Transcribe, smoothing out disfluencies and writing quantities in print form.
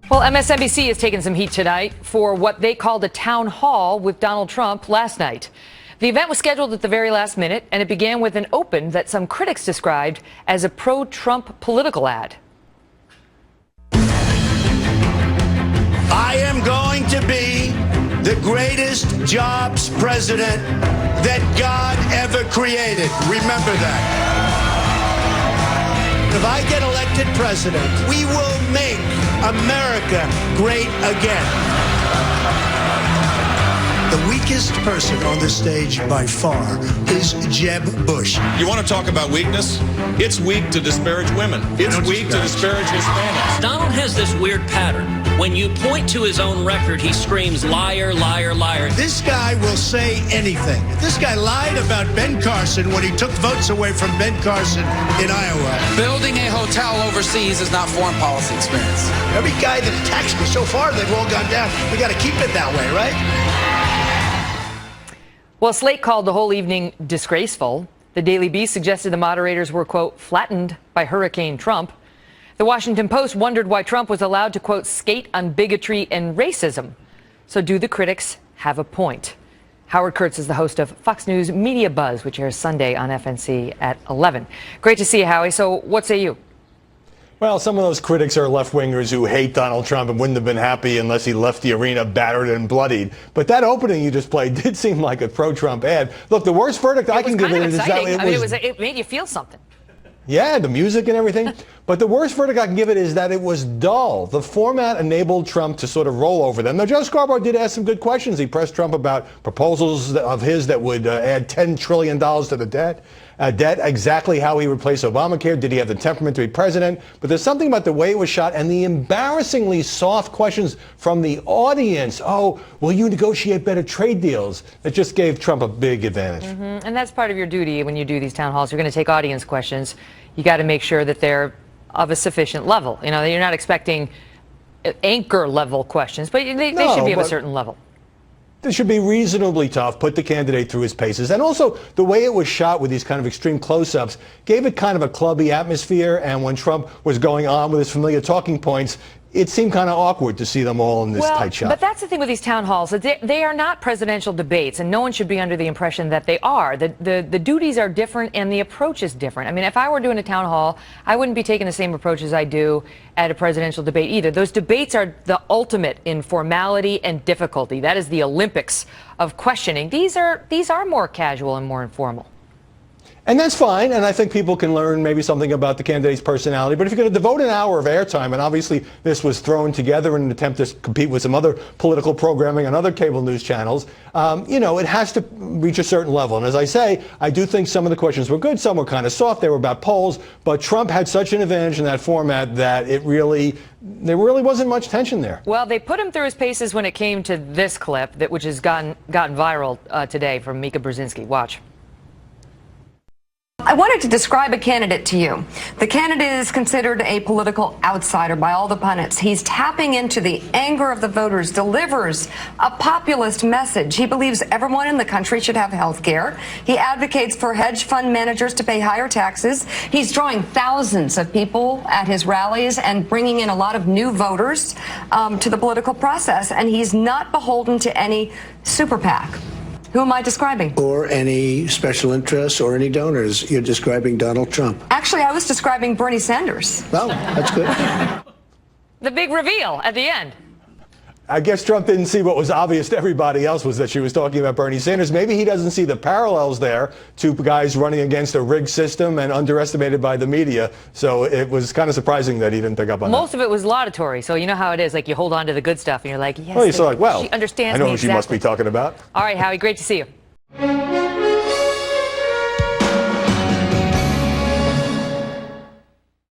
Well, MSNBC has taken some heat tonight for what they called a town hall with Donald Trump last night. The event was scheduled at the very last minute, and it began with an open that some critics described as a pro-Trump political ad. I am going to be the greatest jobs president that God ever created. Remember that. If I get elected president, we will make America great again. The weakest person on the stage by far is Jeb Bush. You want to talk about weakness? It's weak to disparage women. It's weak to disparage Hispanics. Donald has this weird pattern. When you point to his own record, he screams, liar, liar, liar. This guy will say anything. This guy lied about Ben Carson when he took votes away from Ben Carson in Iowa. Building a hotel overseas is not foreign policy experience. Every guy that attacks me so far, they've all gone down. We got to keep it that way, right? Well, Slate called the whole evening disgraceful. The Daily Beast suggested the moderators were, quote, flattened by Hurricane Trump. The Washington Post wondered why Trump was allowed to, quote, skate on bigotry and racism. So do the critics have a point? Howard Kurtz is the host of Fox News Media Buzz, which airs Sunday on FNC at 11. Great to see you, Howie. So what say you? Well, some of those critics are left-wingers who hate Donald Trump and wouldn't have been happy unless he left the arena battered and bloodied. But that opening you just played did seem like a pro-Trump ad. Look, the worst verdict I can give it is that it made you feel something. Yeah, the music and everything. But the worst verdict I can give it is that it was dull. The format enabled Trump to sort of roll over them. Now, Joe Scarborough did ask some good questions. He pressed Trump about proposals of his that would add $10 trillion to the debt. Exactly how he replaced Obamacare. Did he have the temperament to be president? But there's something about the way it was shot and the embarrassingly soft questions from the audience. Oh, will you negotiate better trade deals? That just gave Trump a big advantage. And that's part of your duty when you do these town halls. You're going to take audience questions. You got to make sure that they're of a sufficient level. You know, you're not expecting anchor level questions, but they should be of a certain level. This should be reasonably tough, put the candidate through his paces. And also, the way it was shot with these kind of extreme close-ups gave it kind of a clubby atmosphere. And when Trump was going on with his familiar talking points, it seemed kind of awkward to see them all in this tight shot. But that's the thing with these town halls. They are not presidential debates, and no one should be under the impression that they are. The duties are different, and the approach is different. I mean, if I were doing a town hall, I wouldn't be taking the same approach as I do at a presidential debate either. Those debates are the ultimate in formality and difficulty. That is the Olympics of questioning. These are more casual and more informal. And that's fine, and I think people can learn maybe something about the candidate's personality. But if you're going to devote an hour of airtime, and obviously this was thrown together in an attempt to compete with some other political programming on other cable news channels, you know, it has to reach a certain level. And as I say, I do think some of the questions were good, some were kind of soft, they were about polls, but Trump had such an advantage in that format that there really wasn't much tension there. Well, they put him through his paces when it came to this clip, which has gotten viral today from Mika Brzezinski. Watch. I wanted to describe a candidate to you. The candidate is considered a political outsider by all the pundits. He's tapping into the anger of the voters, delivers a populist message. He believes everyone in the country should have health care. He advocates for hedge fund managers to pay higher taxes. He's drawing thousands of people at his rallies and bringing in a lot of new voters to the political process. And he's not beholden to any super PAC. Who am I describing? Or any special interests or any donors. You're describing Donald Trump. Actually, I was describing Bernie Sanders. Well, that's good. The big reveal at the end. I guess Trump didn't see what was obvious to everybody else was that she was talking about Bernie Sanders. Maybe he doesn't see the parallels there, two guys running against a rigged system and underestimated by the media. So it was kind of surprising that he didn't pick up on that. Most of it was laudatory. So you know how it is. Like you hold on to the good stuff and you're like, yes, well, you saw like, well, she understands I know me who exactly. she must be talking about. All right, Howie, great to see you.